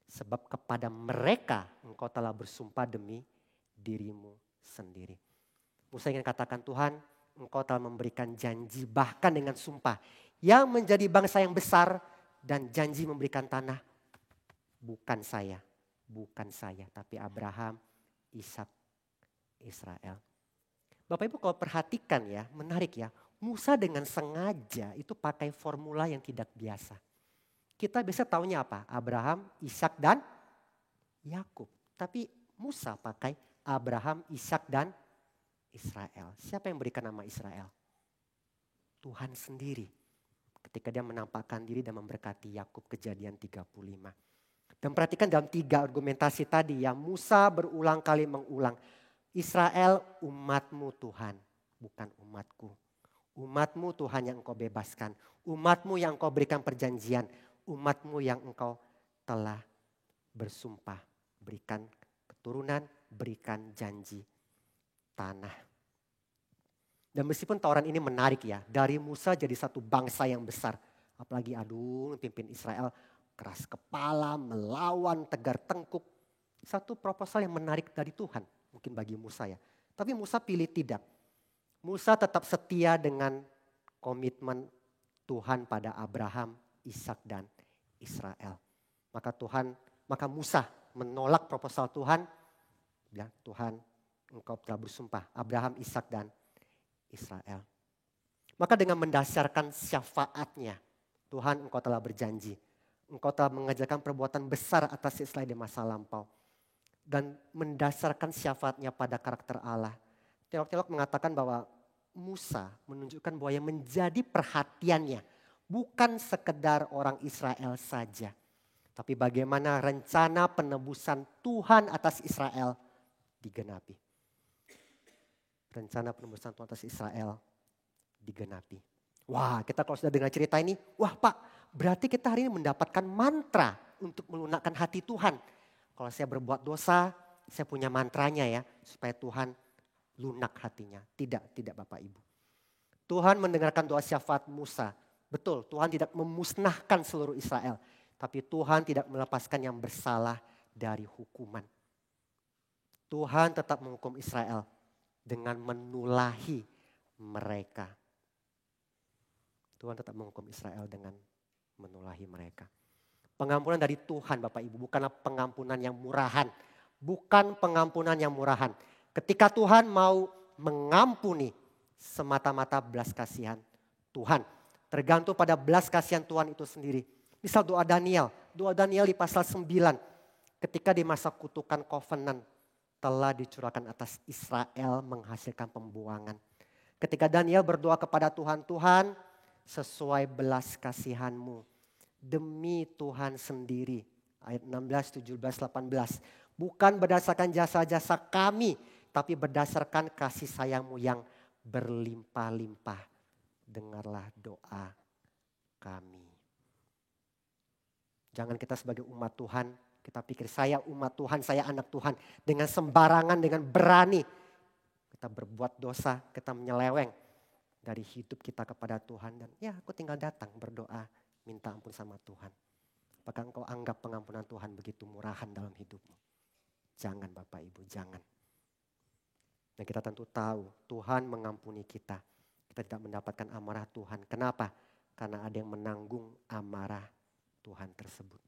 Sebab kepada mereka engkau telah bersumpah demi dirimu sendiri. Musa ingin katakan, Tuhan engkau telah memberikan janji bahkan dengan sumpah. Yang menjadi bangsa yang besar dan janji memberikan tanah. Bukan saya tapi Abraham, Ishak, Israel. Bapak Ibu kalau perhatikan ya, menarik ya. Musa dengan sengaja itu pakai formula yang tidak biasa. Kita bisa taunya apa? Abraham, Ishak dan Yakub. Tapi Musa pakai Abraham, Ishak dan Israel. Siapa yang berikan nama Israel? Tuhan sendiri. Ketika dia menampakkan diri dan memberkati Yakub, Kejadian 35. Dan perhatikan dalam 3 argumentasi tadi ya, Musa berulang kali mengulang. Israel umatmu Tuhan, bukan umatku. Umatmu Tuhan yang engkau bebaskan. Umatmu yang engkau berikan perjanjian. Umatmu yang engkau telah bersumpah. Berikan keturunan, berikan janji tanah. Dan meskipun tawaran ini menarik ya. Dari Musa jadi satu bangsa yang besar. Apalagi pimpin Israel keras kepala, melawan, tegar tengkuk. Satu proposal yang menarik dari Tuhan. Mungkin bagi Musa ya. Tapi Musa pilih tidak. Musa tetap setia dengan komitmen Tuhan pada Abraham, Ishak dan Israel. Maka Musa menolak proposal Tuhan. Bilang, Tuhan engkau telah bersumpah Abraham, Ishak dan Israel. Maka dengan mendasarkan syafaatnya, Tuhan engkau telah berjanji. Engkau telah mengajarkan perbuatan besar atas Israel di masa lampau. Dan mendasarkan syafaatnya pada karakter Allah. Teolog-teolog mengatakan bahwa Musa menunjukkan bahwa yang menjadi perhatiannya bukan sekedar orang Israel saja. Tapi bagaimana rencana penebusan Tuhan atas Israel digenapi. Rencana penebusan Tuhan atas Israel digenapi. Wah, kita kalau sudah dengar cerita ini, wah Pak, berarti kita hari ini mendapatkan mantra untuk melunakkan hati Tuhan. Kalau saya berbuat dosa, saya punya mantranya ya, supaya Tuhan lunak hatinya. Tidak Bapak Ibu. Tuhan mendengarkan doa syafaat Musa. Betul, Tuhan tidak memusnahkan seluruh Israel. Tapi Tuhan tidak melepaskan yang bersalah dari hukuman. Tuhan tetap menghukum Israel dengan menulahi mereka. Tuhan tetap menghukum Israel dengan menulahi mereka. Pengampunan dari Tuhan Bapak Ibu, bukanlah pengampunan yang murahan. Bukan pengampunan yang murahan. Ketika Tuhan mau mengampuni semata-mata belas kasihan Tuhan. Tergantung pada belas kasihan Tuhan itu sendiri. Misal doa Daniel di pasal 9. Ketika di masa kutukan covenant telah dicurahkan atas Israel menghasilkan pembuangan. Ketika Daniel berdoa kepada Tuhan, Tuhan sesuai belas kasihan-Mu. Demi Tuhan sendiri. Ayat 16, 17, 18. Bukan berdasarkan jasa-jasa kami. Tapi berdasarkan kasih sayang-Mu yang berlimpah-limpah. Dengarlah doa kami. Jangan kita sebagai umat Tuhan. Kita pikir saya umat Tuhan, saya anak Tuhan. Dengan sembarangan, dengan berani. Kita berbuat dosa, kita menyeleweng. Dari hidup kita kepada Tuhan. Dan ya aku tinggal datang berdoa. Minta ampun sama Tuhan. Apakah engkau anggap pengampunan Tuhan begitu murahan dalam hidupmu? Jangan Bapak Ibu, jangan. Dan kita tentu tahu Tuhan mengampuni kita. Kita tidak mendapatkan amarah Tuhan. Kenapa? Karena ada yang menanggung amarah Tuhan tersebut.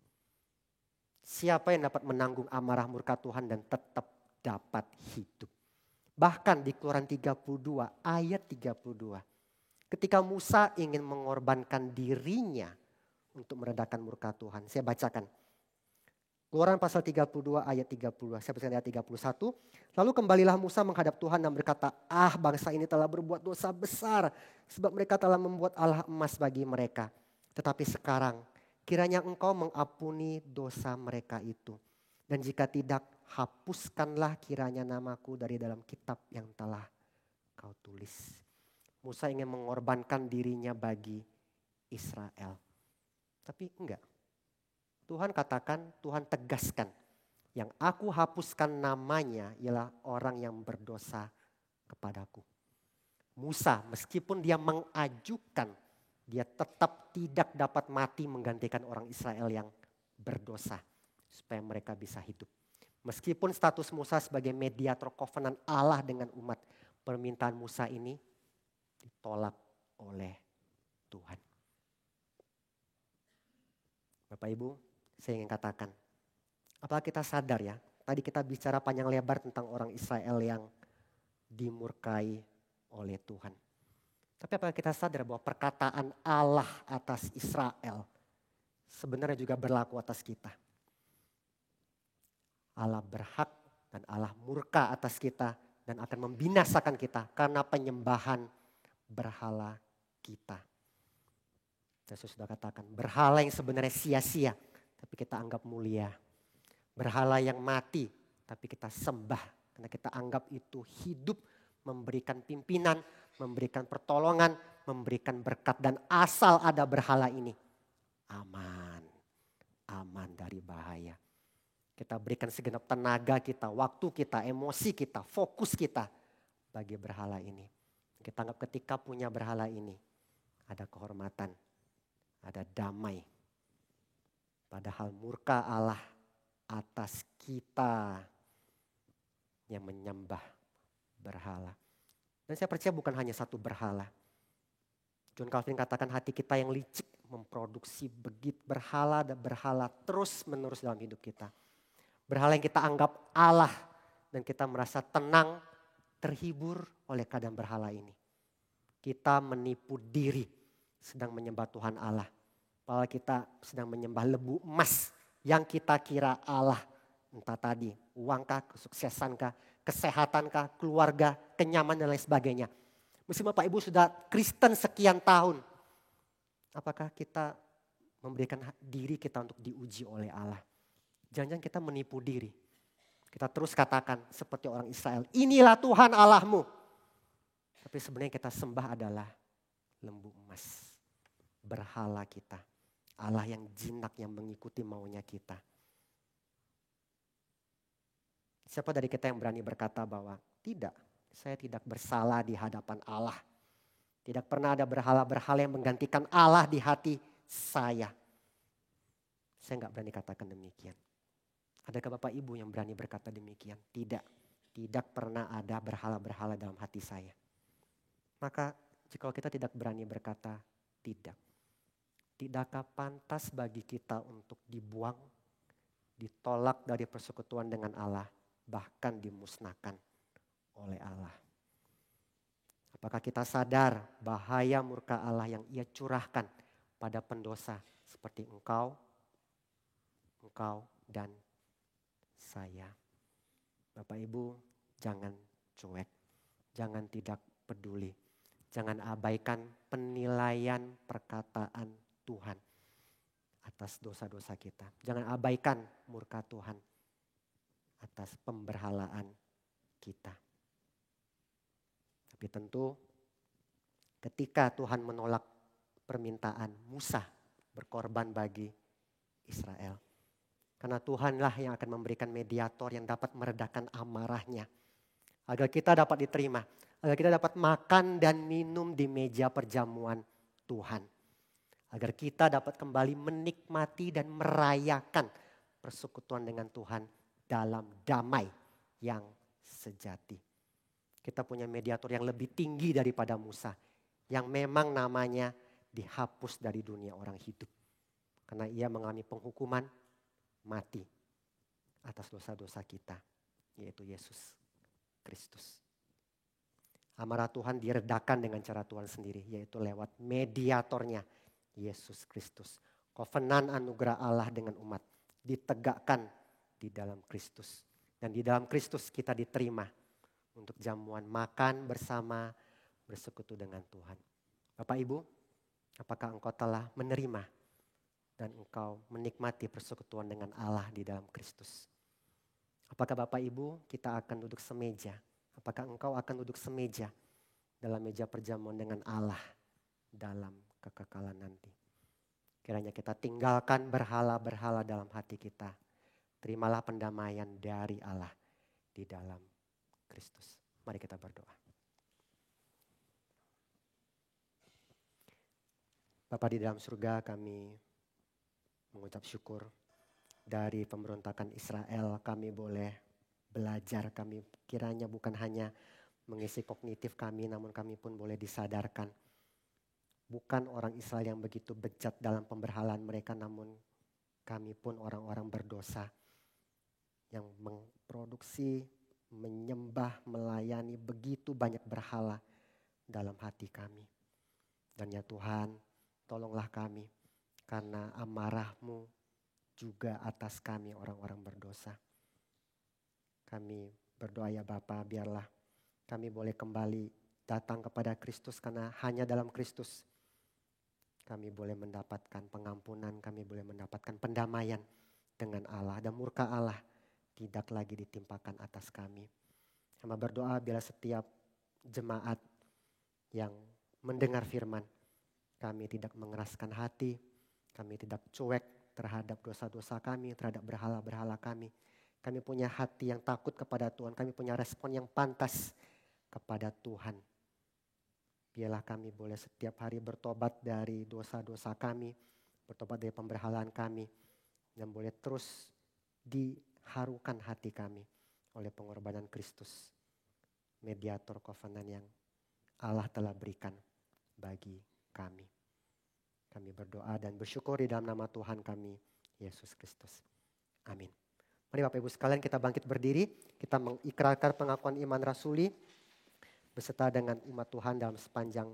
Siapa yang dapat menanggung amarah murka Tuhan dan tetap dapat hidup? Bahkan di Keluaran 32 ayat 32. Ketika Musa ingin mengorbankan dirinya untuk meredakan murka Tuhan. Saya bacakan. Keluaran pasal 32 ayat 32. Saya bacakan ayat 31. Lalu kembalilah Musa menghadap Tuhan dan berkata, bangsa ini telah berbuat dosa besar. Sebab mereka telah membuat Allah emas bagi mereka. Tetapi sekarang kiranya engkau mengampuni dosa mereka itu. Dan jika tidak, hapuskanlah kiranya namaku dari dalam kitab yang telah kau tulis. Musa ingin mengorbankan dirinya bagi Israel. Tapi enggak. Tuhan katakan, Tuhan tegaskan. Yang aku hapuskan namanya ialah orang yang berdosa kepadaku. Musa meskipun dia mengajukan, dia tetap tidak dapat mati menggantikan orang Israel yang berdosa. Supaya mereka bisa hidup. Meskipun status Musa sebagai mediator covenant Allah dengan umat. Permintaan Musa ini ditolak oleh Tuhan. Bapak Ibu, saya ingin katakan, apakah kita sadar ya, tadi kita bicara panjang lebar tentang orang Israel yang dimurkai oleh Tuhan. Tapi apakah kita sadar bahwa perkataan Allah atas Israel sebenarnya juga berlaku atas kita. Allah berhak dan Allah murka atas kita dan akan membinasakan kita karena penyembahan berhala kita. Yesus sudah katakan, berhala yang sebenarnya sia-sia tapi kita anggap mulia. Berhala yang mati tapi kita sembah karena kita anggap itu hidup, memberikan pimpinan, memberikan pertolongan, memberikan berkat. Dan asal ada berhala ini, aman dari bahaya. Kita berikan segenap tenaga kita, waktu kita, emosi kita, fokus kita bagi berhala ini. Kita anggap ketika punya berhala ini ada kehormatan, ada damai. Padahal murka Allah atas kita yang menyembah berhala. Dan saya percaya bukan hanya satu berhala. John Calvin katakan hati kita yang licik memproduksi begitu berhala dan berhala terus menerus dalam hidup kita. Berhala yang kita anggap Allah dan kita merasa tenang, terhibur oleh keadaan berhala ini. Kita menipu diri sedang menyembah Tuhan Allah. Padahal kita sedang menyembah lebu emas yang kita kira Allah. Entah tadi uangkah, kesuksesankah, kesehatankah, keluarga, kenyamanan dan lain sebagainya. Meskipun Bapak Ibu sudah Kristen sekian tahun. Apakah kita memberikan diri kita untuk diuji oleh Allah? Jangan-jangan kita menipu diri. Kita terus katakan seperti orang Israel, inilah Tuhan Allahmu. Tapi sebenarnya kita sembah adalah lembu emas. Berhala kita. Allah yang jinak yang mengikuti maunya kita. Siapa dari kita yang berani berkata bahwa tidak, saya tidak bersalah di hadapan Allah. Tidak pernah ada berhala-berhala yang menggantikan Allah di hati saya. Saya enggak berani katakan demikian. Adakah Bapak Ibu yang berani berkata demikian? Tidak. Tidak pernah ada berhala-berhala dalam hati saya. Maka jika kita tidak berani berkata tidak. Tidakkah pantas bagi kita untuk dibuang, ditolak dari persekutuan dengan Allah, bahkan dimusnahkan oleh Allah? Apakah kita sadar bahaya murka Allah yang Ia curahkan pada pendosa seperti engkau dan saya? Bapak Ibu, jangan cuek, jangan tidak peduli, jangan abaikan penilaian perkataan Tuhan atas dosa-dosa kita. Jangan abaikan murka Tuhan atas pemberhalaan kita. Tapi tentu ketika Tuhan menolak permintaan Musa berkorban bagi Israel. Karena Tuhanlah yang akan memberikan mediator yang dapat meredakan amarahnya. Agar kita dapat diterima. Agar kita dapat makan dan minum di meja perjamuan Tuhan. Agar kita dapat kembali menikmati dan merayakan persekutuan dengan Tuhan dalam damai yang sejati. Kita punya mediator yang lebih tinggi daripada Musa. Yang memang namanya dihapus dari dunia orang hidup. Karena ia mengalami penghukuman mati atas dosa-dosa kita, yaitu Yesus Kristus. Amarah Tuhan diredakan dengan cara Tuhan sendiri, yaitu lewat mediatornya, Yesus Kristus. Kovenan anugerah Allah dengan umat ditegakkan di dalam Kristus. Dan di dalam Kristus kita diterima untuk jamuan makan bersama, bersekutu dengan Tuhan. Bapak Ibu, apakah engkau telah menerima dan engkau menikmati persekutuan dengan Allah di dalam Kristus? Apakah Bapak Ibu kita akan duduk semeja? Apakah engkau akan duduk semeja dalam meja perjamuan dengan Allah dalam kekekalan nanti? Kiranya kita tinggalkan berhala-berhala dalam hati kita. Terimalah pendamaian dari Allah di dalam Kristus. Mari kita berdoa. Bapa di dalam surga, kami mengucap syukur dari pemberontakan Israel. Kami boleh belajar, kami kiranya bukan hanya mengisi kognitif kami, namun kami pun boleh disadarkan. Bukan orang Israel yang begitu bejat dalam pemberhalaan mereka, namun kami pun orang-orang berdosa yang memproduksi, menyembah, melayani begitu banyak berhala dalam hati kami. Dan ya Tuhan, tolonglah kami karena amarah-Mu juga atas kami orang-orang berdosa. Kami berdoa ya Bapa, biarlah kami boleh kembali datang kepada Kristus, karena hanya dalam Kristus kami boleh mendapatkan pengampunan, kami boleh mendapatkan pendamaian dengan Allah, dan murka Allah tidak lagi ditimpakan atas kami. Kami berdoa biarlah setiap jemaat yang mendengar firman, kami tidak mengeraskan hati, kami tidak cuek terhadap dosa-dosa kami, terhadap berhala-berhala kami. Kami punya hati yang takut kepada Tuhan, kami punya respon yang pantas kepada Tuhan. Biarlah kami boleh setiap hari bertobat dari dosa-dosa kami, bertobat dari pemberhalaan kami, dan boleh terus diharukan hati kami oleh pengorbanan Kristus, mediator kovenan yang Allah telah berikan bagi kami. Kami berdoa dan bersyukur di dalam nama Tuhan kami, Yesus Kristus. Amin. Mari Bapak Ibu sekalian kita bangkit berdiri, kita mengikrarkan pengakuan iman rasuli beserta dengan umat Tuhan dalam sepanjang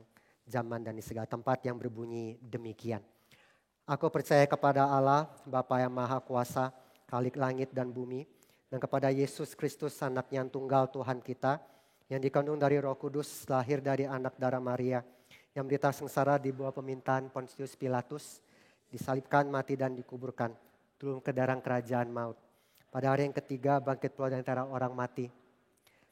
zaman dan di segala tempat yang berbunyi demikian. Aku percaya kepada Allah, Bapa yang Maha Kuasa, Khalik langit dan bumi, dan kepada Yesus Kristus, Anak-Nya yang tunggal Tuhan kita, yang dikandung dari Roh Kudus, lahir dari anak darah Maria, yang menderita sengsara di bawah pemerintahan Pontius Pilatus, disalibkan, mati dan dikuburkan, turun ke dalam kerajaan maut. Pada hari yang ketiga bangkit pula dari antara orang mati,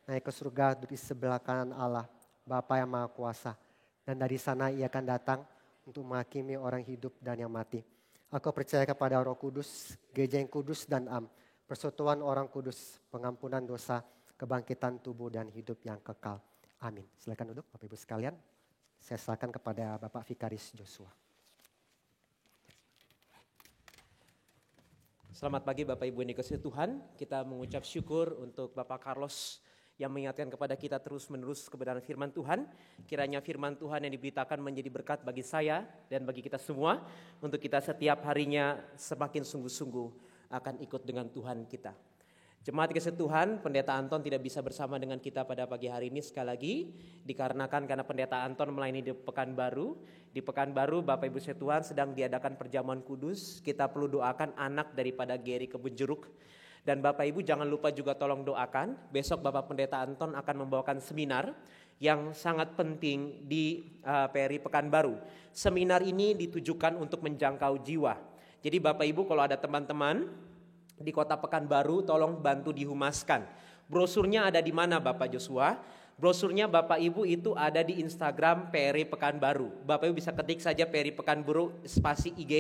naik ke surga duduk di sebelah kanan Allah, Bapa yang Maha Kuasa. Dan dari sana Ia akan datang untuk menghakimi orang hidup dan yang mati. Aku percaya kepada Roh Kudus, Gereja yang kudus dan am, persekutuan orang kudus, pengampunan dosa, kebangkitan tubuh dan hidup yang kekal. Amin. Silakan duduk Bapak Ibu sekalian. Saya serahkan kepada Bapak Vikaris Joshua. Selamat pagi Bapak Ibu yang dikasihi Tuhan. Kita mengucap syukur untuk Bapak Carlos yang mengingatkan kepada kita terus menerus kebenaran firman Tuhan. Kiranya firman Tuhan yang diberitakan menjadi berkat bagi saya dan bagi kita semua, untuk kita setiap harinya semakin sungguh-sungguh akan ikut dengan Tuhan kita. Jemaat dikasihi Tuhan, Pendeta Anton tidak bisa bersama dengan kita pada pagi hari ini sekali lagi, dikarenakan karena Pendeta Anton melayani di Pekanbaru. Di Pekanbaru Bapak Ibu sekalian Tuhan sedang diadakan perjamuan kudus. Kita perlu doakan anak daripada Gary Kebunjeruk. Dan Bapak Ibu jangan lupa juga tolong doakan, besok Bapak Pendeta Anton akan membawakan seminar yang sangat penting di PRI Pekanbaru. Seminar ini ditujukan untuk menjangkau jiwa. Jadi Bapak Ibu kalau ada teman-teman di Kota Pekanbaru, tolong bantu dihumaskan. Brosurnya ada di mana Bapak Joshua? Brosurnya Bapak Ibu itu ada di Instagram PRI Pekanbaru. Bapak Ibu bisa ketik saja PRI Pekanbaru spasi IG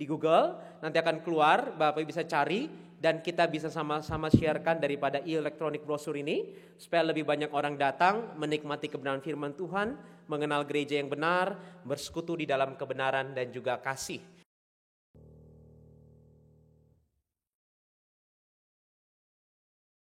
di Google, nanti akan keluar, Bapak Ibu bisa cari, dan kita bisa sama-sama sharekan daripada e-elektronik brosur ini, supaya lebih banyak orang datang, menikmati kebenaran firman Tuhan, mengenal gereja yang benar, bersekutu di dalam kebenaran dan juga kasih.